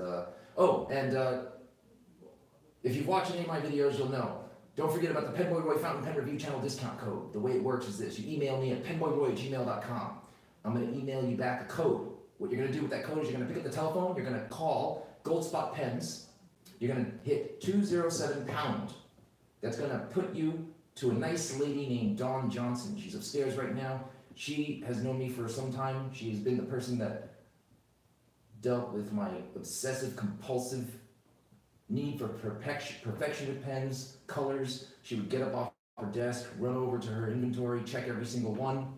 If you've watched any of my videos, you'll know. Don't forget about the PenBoyRoy Fountain Pen Review channel discount code. The way it works is this. You email me at penboyroy@gmail.com. I'm going to email you back a code. What you're going to do with that code is you're going to pick up the telephone, you're going to call Goldspot Pens, you're going to hit 207#. That's going to put you to a nice lady named Dawn Johnson. She's upstairs right now. She has known me for some time. She has been the person that dealt with my obsessive compulsive need for perfection with pens, colors. She would get up off her desk, run over to her inventory, check every single one.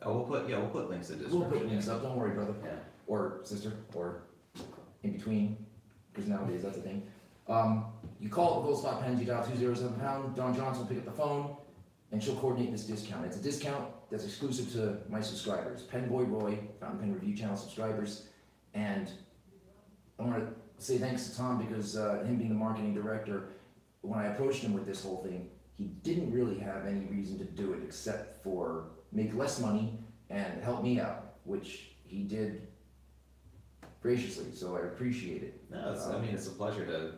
Oh, we'll put links in the We'll description. put links up, don't worry, brother. Yeah. Or sister, or in between, because nowadays that's a thing. You call Goldspot Pens, you dial 207#, Dawn Johnson will pick up the phone, and she'll coordinate this discount. It's a discount that's exclusive to my subscribers, PenBoyRoy, Fountain Pen Review channel subscribers, and I want to say thanks to Tom because him being the marketing director, when I approached him with this whole thing, he didn't really have any reason to do it except for make less money and help me out, which he did graciously, so I appreciate it. No, I mean, it's a pleasure to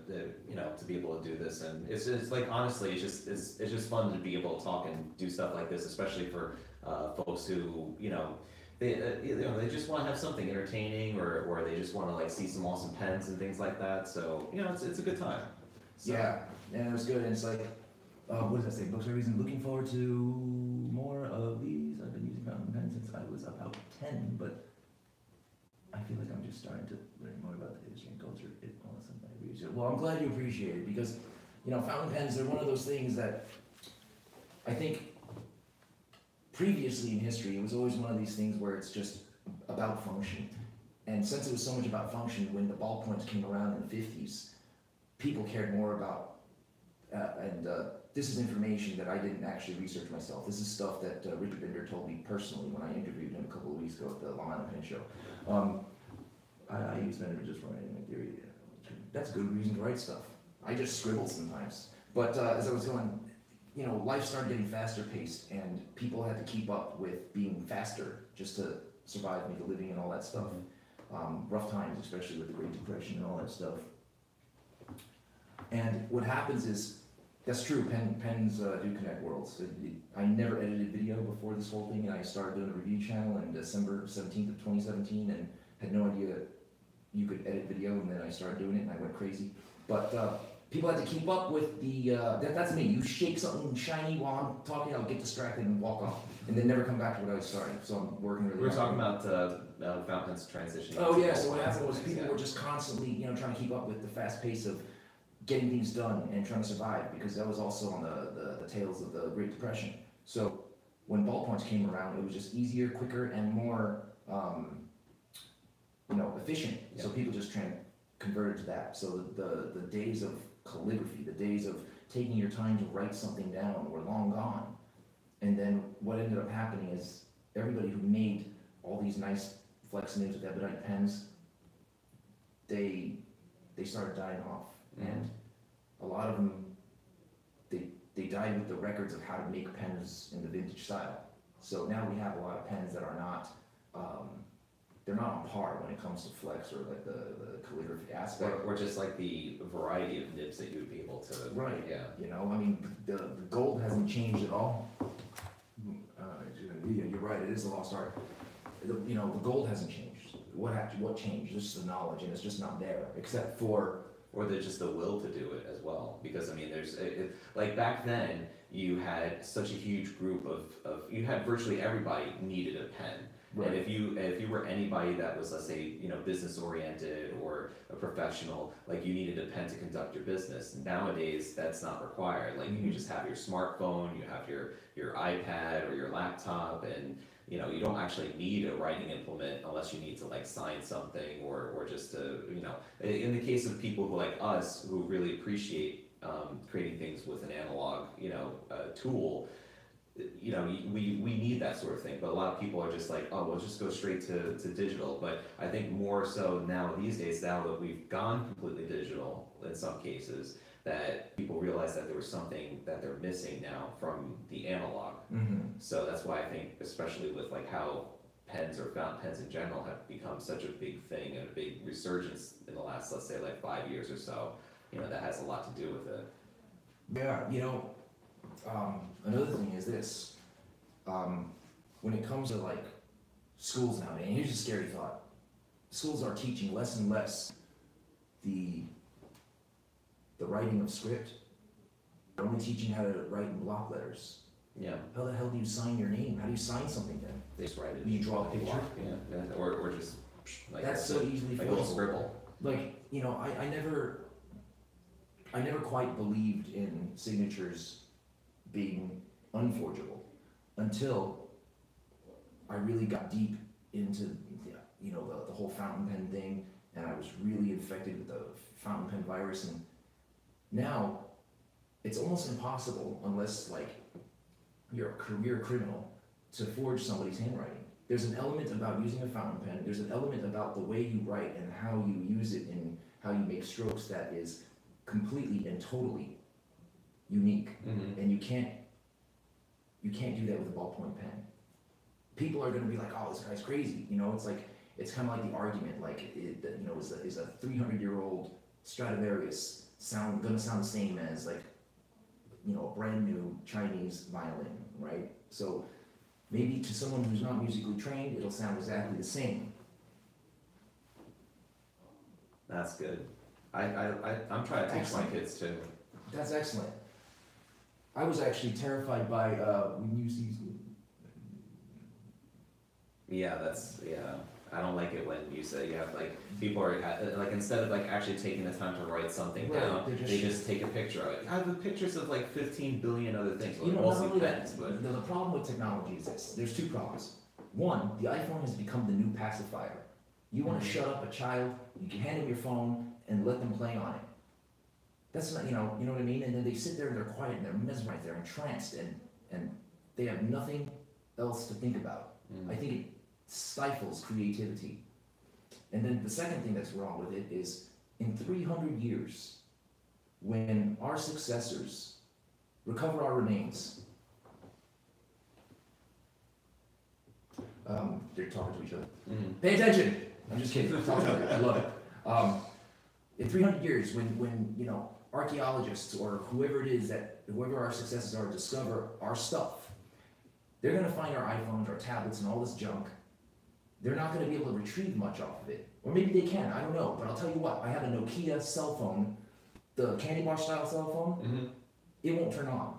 be able to do this, and it's like, honestly, it's just fun to be able to talk and do stuff like this, especially for folks who, they just want to have something entertaining, or they just want to like see some awesome pens and things like that. So it's a good time. So. Yeah, and it was good. And it's like, what does that say? Books for a reason. Looking forward to more of these. I've been using fountain pens since I was about 10, but I feel like I'm just starting to learn more about the history and culture. All of a sudden I appreciate it. Well, I'm glad you appreciate it because, fountain pens, they're one of those things that I think previously in history, it was always one of these things where it's just about function. And since it was so much about function, when the ballpoints came around in the 50s, people cared more about, this is information that I didn't actually research myself. This is stuff that Richard Binder told me personally when I interviewed him a couple of weeks ago at the Long Island Pen Show. I use Binder just for writing my theory. That's a good reason to write stuff. I just scribble sometimes. But as I was going, life started getting faster paced and people had to keep up with being faster just to survive, make a living and all that stuff. Rough times, especially with the Great Depression and all that stuff. And what happens is, that's true, pens do connect worlds. I never edited video before this whole thing, and I started doing a review channel in December 17th of 2017, and had no idea you could edit video, and then I started doing it, and I went crazy. But people had to keep up with the, that's me, you shake something shiny while I'm talking, I'll get distracted and walk off, and then never come back to what I was starting, so I'm working really hard. We were talking about fountains transitioning. Oh yeah, so what happened was people were just constantly, trying to keep up with the fast pace of getting things done and trying to survive, because that was also on the tails of the Great Depression. So when ballpoints came around, it was just easier, quicker, and more, efficient. Yeah. So people just converted to that. So the days of calligraphy, the days of taking your time to write something down were long gone. And then what ended up happening is everybody who made all these nice flex nibs with ebonite pens, they started dying off. And a lot of them, they died with the records of how to make pens in the vintage style. So now we have a lot of pens that are not, they're not on par when it comes to flex or like the calligraphy aspect. Or just like the variety of nibs that you would be able to. Right. Yeah. The gold hasn't changed at all. You're right. It is a lost art. The gold hasn't changed. What changed? Just the knowledge, and it's just not there, except for. Or there's just the will to do it as well, because there's like back then you had such a huge group of you had virtually everybody needed a pen. Right. And if you were anybody that was, let's say, business oriented or a professional, like you needed a pen to conduct your business. Nowadays, that's not required. Like you just have your smartphone, you have your iPad or your laptop, and you don't actually need a writing implement unless you need to like sign something or just to, in the case of people who like us who really appreciate creating things with an analog, tool. We need that sort of thing, but a lot of people are just like, oh, we'll just go straight to digital. But I think more so now these days, now that we've gone completely digital in some cases, that people realize that there was something that they're missing now from the analog. So that's why I think, especially with like how pens or fountain pens in general have become such a big thing and a big resurgence in the last, let's say, like 5 years or so, that has a lot to do with it. Yeah, another thing is this, when it comes to like schools nowadays, and here's a scary thought, schools are teaching less and less the writing of script. They're only teaching how to write in block letters. Yeah. How the hell do you sign your name? How do you sign something then? They just write it. You draw a picture? Yeah. Or just like that's so easily like a little scribble. Like, I never quite believed in signatures being unforgeable until I really got deep into the whole fountain pen thing, and I was really infected with the fountain pen virus, and now it's almost impossible, unless like you're a career criminal, to forge somebody's handwriting. There's an element about using a fountain pen, there's an element about the way you write and how you use it in how you make strokes that is completely and totally unique. And you can't do that with a ballpoint pen. People are going to be like, oh, this guy's crazy. You know, it's kind of like the argument, like, is a 300-year-old Stradivarius going to sound the same as, like, you know, a brand new Chinese violin, right? So maybe to someone who's not musically trained, it'll sound exactly the same. That's good. I'm trying to teach my kids too. That's excellent. I was actually terrified by when you see. Yeah, I don't like it when you say you have like people are like instead of like actually taking the time to write something down, they just take a picture of it. I have pictures of like 15 billion other things. You know, not only that, but the problem with technology is this. There's two problems. One, the iPhone has become the new pacifier. You want to shut up a child, you can hand them your phone and let them play on it. That's not, you know what I mean? And then they sit there and they're quiet and they're mesmerized, they're entranced, and they have nothing else to think about. I think it stifles creativity. And then the second thing that's wrong with it is in 300 years, when our successors recover our remains, they're talking to each other. Pay attention! I'm just kidding. I love it. In 300 years, when you know, archaeologists or whoever our successors are discover our stuff, they're going to find our iPhones, our tablets, and all this junk. They're not going to be able to retrieve much off of it. Or maybe they can, I don't know. But I'll tell you what, I have a Nokia cell phone, the candy bar style cell phone, it won't turn on.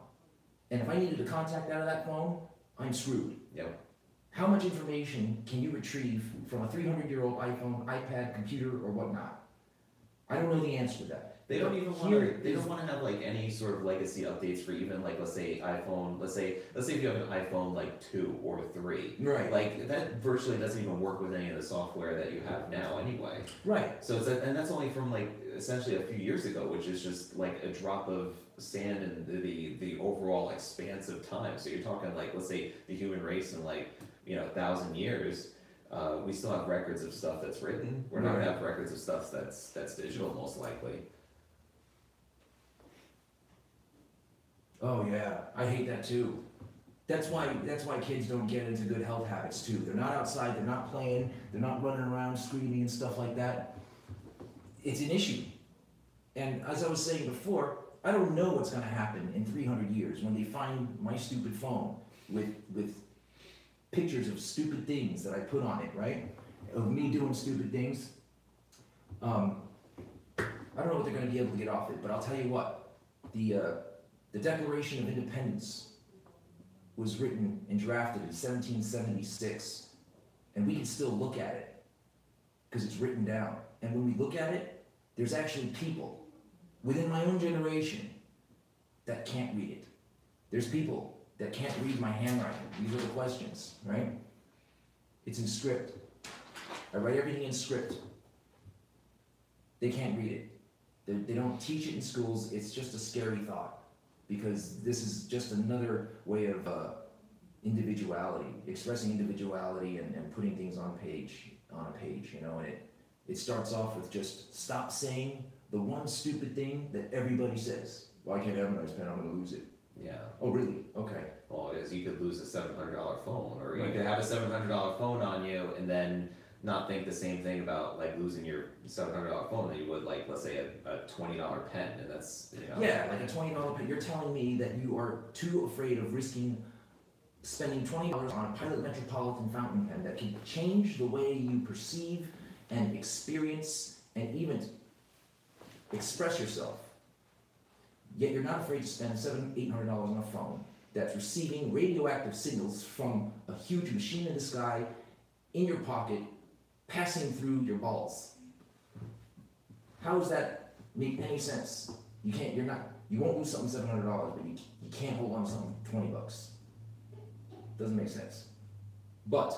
And if I needed to contact out of that phone, I'm screwed. Yep. How much information can you retrieve from a 300-year-old iPhone, iPad, computer, or whatnot? I don't know the answer to that. They don't even want to. They don't want to have like any sort of legacy updates for even like let's say iPhone. Let's say if you have an iPhone like 2 or 3. Right. Like that virtually doesn't even work with any of the software that you have now anyway. Right. So and that's only from like essentially a few years ago, which is just like a drop of sand in the overall expanse of time. So you're talking like let's say the human race in like 1,000 years. We still have records of stuff that's written. We're not gonna have records of stuff that's digital most likely. Oh yeah, I hate that too. That's why kids don't get into good health habits too. They're not outside, they're not playing, they're not running around screaming and stuff like that. It's an issue. And as I was saying before, I don't know what's gonna happen in 300 years when they find my stupid phone with pictures of stupid things that I put on it, right? Of me doing stupid things. I don't know what they're gonna be able to get off it, but I'll tell you what, the Declaration of Independence was written and drafted in 1776, and we can still look at it because it's written down. And when we look at it, there's actually people within my own generation that can't read it. There's people that can't read my handwriting. These are the questions, right? It's in script. I write everything in script. They can't read it. They don't teach it in schools. It's just a scary thought. Because this is just another way of individuality, expressing individuality and putting things on a page, and it starts off with just stop saying the one stupid thing that everybody says. Well, I can't have a nice pen, I'm gonna lose it. Yeah. Oh, really? Okay. Well, it is. You could lose a $700 phone, or you could have a $700 phone on you and then not think the same thing about like losing your $700 phone that you would like, let's say a $20 pen, and that's Yeah, like a $20 pen. You're telling me that you are too afraid of spending $20 on a Pilot Metropolitan fountain pen that can change the way you perceive and experience and even express yourself. Yet you're not afraid to spend $700-800 on a phone that's receiving radioactive signals from a huge machine in the sky, in your pocket, passing through your balls. How does that make any sense? You won't lose something $700, but you can't hold on to something $20. Doesn't make sense. But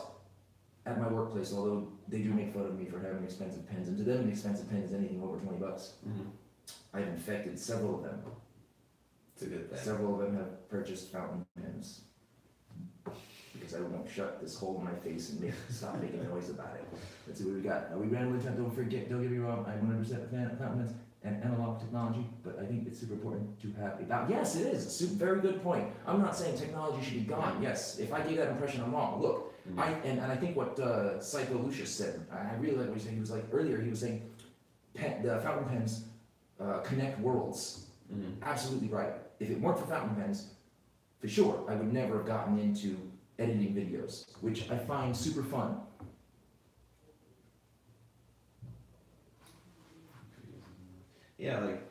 at my workplace, although they do make fun of me for having expensive pens, and to them an expensive pen is anything over $20. I've infected several of them. It's a good thing. Several of them have purchased fountain pens because because I won't shut this hole in my face and stop making noise about it. Let's see what we got. We randomly found, don't get me wrong, I'm 100% a fan of fountain pens and analog technology, but I think it's super important to have a balance. Yes, it is. Very good point. I'm not saying technology should be gone. Yes, if I gave that impression, I'm wrong. Look, and I think what Psycho Lucius said, I really like what he said. He was like, earlier, he was saying the fountain pens connect worlds. Absolutely right. If it weren't for fountain pens, for sure, I would never have gotten into editing videos, which I find super fun. Yeah, like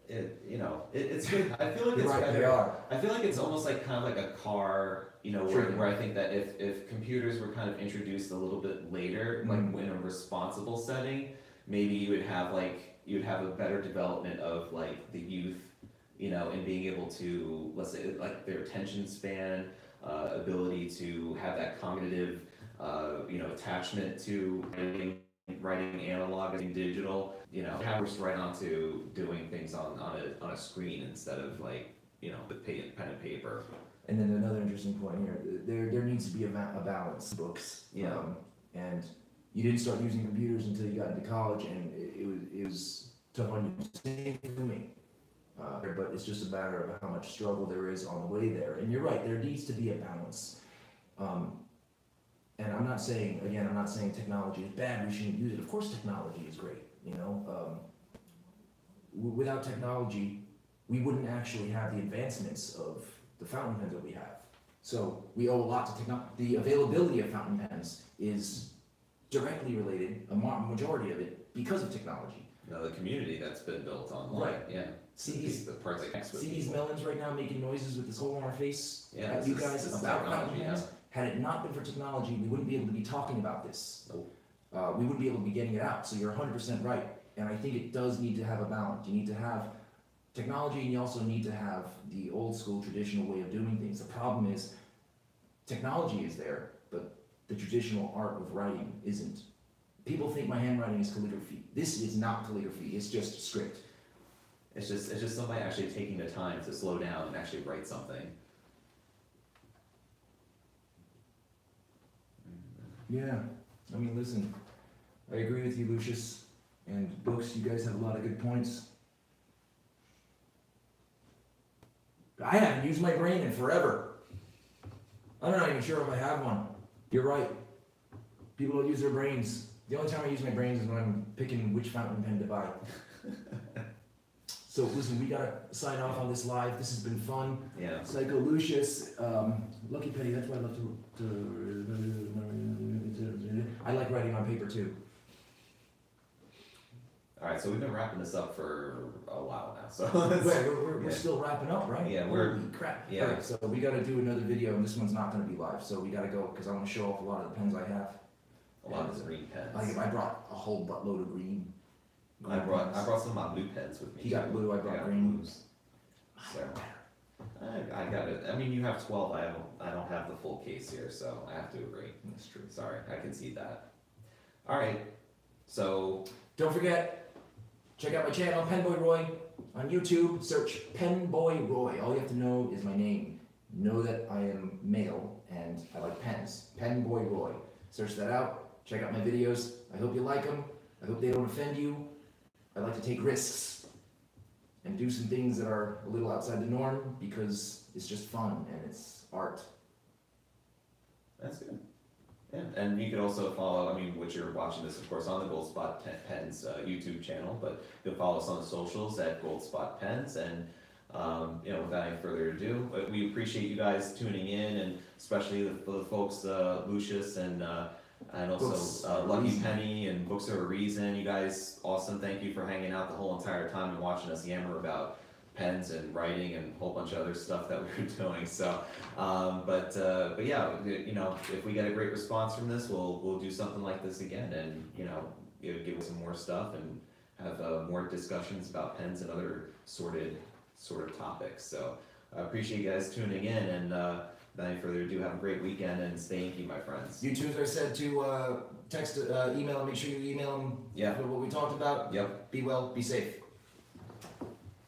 it's good. I feel like it's Right, better. they are. I feel like it's almost like kind of like a car, where I think that if computers were kind of introduced a little bit later, like in a responsible setting, maybe you'd have a better development of like the youth, in being able to, let's say, like their attention span, ability to have that cognitive, attachment to writing analog and digital, powers right onto doing things on a screen instead of like, with pen and paper. And then another interesting point here, there needs to be a balance. Books, and you didn't start using computers until you got into college, and it was tough on you. Same for me. But it's just a matter of how much struggle there is on the way there. And you're right, there needs to be a balance. And I'm not saying technology is bad, we shouldn't use it. Of course technology is great, Without technology, we wouldn't actually have the advancements of the fountain pens that we have. So we owe a lot to technology. The availability of fountain pens is directly related, a majority of it, because of technology. The community that's been built online. Right. Yeah. See these with melons right now making noises with this hole in our face? Yeah, At you guys about fountain pens? Had it not been for technology, we wouldn't be able to be talking about this. Nope. We wouldn't be able to be getting it out. So you're 100% right. And I think it does need to have a balance. You need to have technology, and you also need to have the old school traditional way of doing things. The problem is technology is there, but the traditional art of writing isn't. People think my handwriting is calligraphy. This is not calligraphy. It's just script. It's just somebody actually taking the time to slow down and actually write something. Yeah, I mean, listen, I agree with you, Lucius, and books, you guys have a lot of good points. I haven't used my brain in forever. I'm not even sure if I have one. You're right. People don't use their brains. The only time I use my brains is when I'm picking which fountain pen to buy. So listen, we gotta sign off on this live. This has been fun. Yeah. Psycho Lucius, Lucky Penny, that's why I love I like writing on paper too. All right, so we've been wrapping this up for a while now. So we're still wrapping up, right? Yeah, holy crap. Yeah. All right, so we gotta do another video, and this one's not gonna be live. So we gotta go because I want to show off a lot of the pens I have. A lot of the green pens. I brought a whole buttload of green. I brought some of my blue pens with me. He got blue. I brought green. Blues. So I got it. I mean, you have 12. I don't have the full case here, so I have to agree. That's true. Sorry, I can see that. All right, so don't forget, check out my channel, PenBoyRoy, on YouTube. Search PenBoyRoy. All you have to know is my name. Know that I am male and I like pens. PenBoyRoy. Search that out. Check out my videos. I hope you like them. I hope they don't offend you. I like to take risks and do some things that are a little outside the norm because it's just fun and it's art. That's good. Yeah, and you can also follow, which you're watching this, of course, on the Gold Spot Pens YouTube channel, but you can follow us on the socials at Gold Spot Pens, and without any further ado, we appreciate you guys tuning in, and especially the folks, Lucius and also Lucky Penny and Books Are a Reason. You guys, awesome. Thank you for hanging out the whole entire time and watching us yammer about pens and writing and a whole bunch of other stuff that we were doing. So, but yeah, if we get a great response from this, we'll do something like this again, and give some more stuff and have more discussions about pens and other sort of topics. So I appreciate you guys tuning in, and without any further ado, have a great weekend and stay inky, my friends. You too, as I said, to text, email, make sure you email them. Yeah. What we talked about. Yep. Be well, be safe.